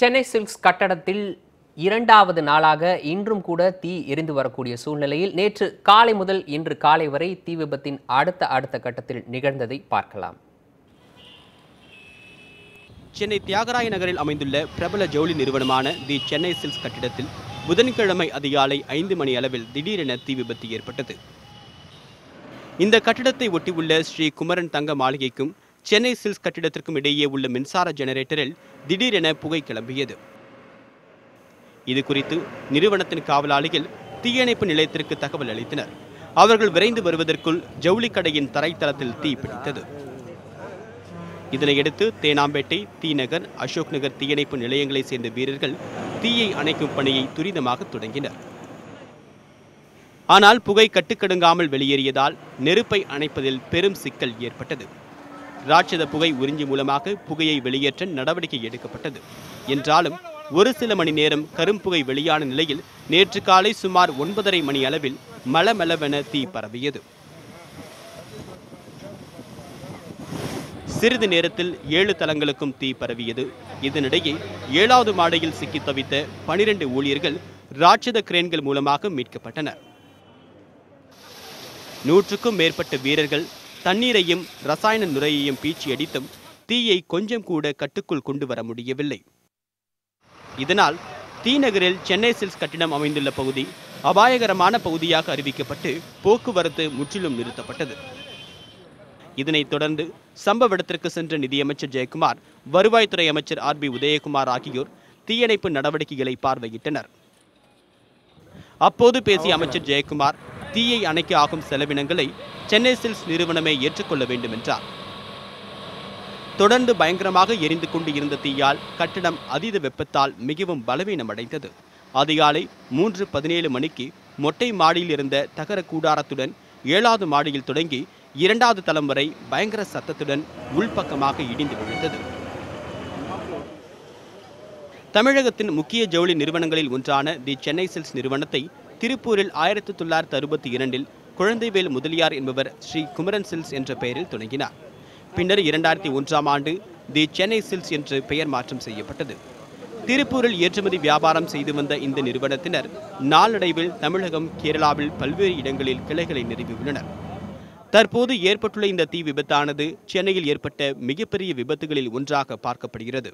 Chennai silks கட்டடத்தில் இரண்டாவது நாளாக இன்றும் கூட தீ எரிந்து வரக்கூடிய சூழ்நிலையில் நேற்று காலை முதல் இன்று காலை வரை தீ விபத்தின் அடுத்த கட்டத்தில் நிகழ்ந்ததை பார்க்கலாம். சென்னை தியாகராய நகரில் அமைந்துள்ள பிரபல ஜவுளி நிறுவனமான தி சென்னை சில்க்ஸ் கட்டிடத்தில் புதன்கிழமை அதிகாலை 5 மணி அளவில் திடீரென தீ விபத்து ஏற்பட்டது. இந்த கட்டிடத்தை ஒட்டியுள்ள ஸ்ரீ குமரன் தங்க மாளிகைக்கும் சென்னை சில்க்ஸ் கட்டிடத்திற்கும் இடையே உள்ள மின்சார ஜெனரேட்டரில் திடீரென புகை கிளம்பியது. இது குறித்து நிறுவனத்தின் காவலாளிகள் தீயணைப்பு நிலையத்திற்கு தகவல் அளித்தனர். அவர்கள் விரைந்து வருவதற்குள் ஜவுளி கடையின் தரைத்தளத்தில் தீ பிடித்தது. இதனையடுத்து தேனாம்பேட்டை, தீநகர், அசோக் நகர் தீயணைப்பு நிலையங்களை சேர்ந்த வீரர்கள் தீயை அணைக்கும் பணியை துரிதமாக தொடங்கினர். ஆனால் புகை கட்டுக்கடுங்காமல் வெளியேறியதால் நெருப்பை அணைப்பதில் பெரும் சிக்கல் ஏற்பட்டது. ராட்சத புகை உறிஞ்சி மூலமாக புகையை வெளியேற்ற நடவடிக்கை எடுக்கப்பட்டது. என்றாலும் ஒரு சில மணி நேரம் கரும்புகை வெளியான நிலையில் நேற்று காலை சுமார் 9:30 மணி அளவில் மளமளவென தீ பரவியது. சிறிது நேரத்தில் 7 தளங்களுக்கும் தீ பரவியது. இதனிடையே 7வது மாடியில் சிக்கி தவித்த 12 ஊழியர்கள் ராட்சத கிரேன்கள் மூலமாக மீட்கப்பட்டனர். 100க்கும் மேற்பட்ட வீரர்கள் தண்ணீரையும் ரசாயன நுரையையும் பீச்சி அடித்தும் தீயை கொஞ்சம் கூட கட்டுக்குள் கொண்டு வர முடியவில்லை. இதனால் தீநகரில் சென்னை சில்க்ஸ் கட்டிடம் அமைந்துள்ள பகுதி அபாயகரமான பகுதியாக அறிவிக்கப்பட்டு போக்குவரத்து முற்றிலும் நிறுத்தப்பட்டது. இதனைத் தொடர்ந்து சம்பவ இடத்திற்கு சென்ற நிதியமைச்சர் ஜெயக்குமார், வருவாய்த்துறை அமைச்சர் RB உதயகுமார் ஆகியோர் தீயணைப்பு நடவடிக்கைகளை பார்வையிட்டனர். அப்போது பேசிய அமைச்சர் ஜெயக்குமார், தீயை அணைக்க ஆகும் செலவினங்களை சென்னை சில்க்ஸ் நிறுவனமே ஏற்றுக்கொள்ள வேண்டும் என்றார். தொடர்ந்து பயங்கரமாக எரிந்து கொண்டு இருந்த தீயால் கட்டிடம் அதீத வெப்பத்தால் மிகவும் பலவீனமடைந்தது. அதிகாலை 3:17 மணிக்கு மொட்டை மாடியில் இருந்த தகர கூடாரத்துடன் 7வது மாடியில் தொடங்கி 2வது தளம் வரை பயங்கர சத்தத்துடன் உள்பக்கமாக இடிந்து விழுந்தது. தமிழகத்தின் முக்கிய ஜவுளி நிறுவனங்களில் ஒன்றான தி சென்னை சில்க்ஸ் நிறுவனத்தை திருப்பூரில் 1962இல் குழந்தைவேல் முதலியார் என்பவர் ஸ்ரீ குமரன் சில்க்ஸ் என்ற பெயரில் தொடங்கினார். பின்னர் 2001ஆம் ஆண்டு தி சென்னை சில்க்ஸ் என்று பெயர் மாற்றம் செய்யப்பட்டது. திருப்பூரில் ஏற்றுமதி வியாபாரம் செய்து வந்த இந்த நிறுவனத்தினர் நாளடைவில் தமிழகம், கேரளாவில் பல்வேறு இடங்களில் கிளைகளை நிறுவியுள்ளனர். தற்போது ஏற்பட்டுள்ள இந்த தீ விபத்தானது சென்னையில் ஏற்பட்ட மிகப்பெரிய விபத்துகளில் ஒன்றாக பார்க்கப்படுகிறது.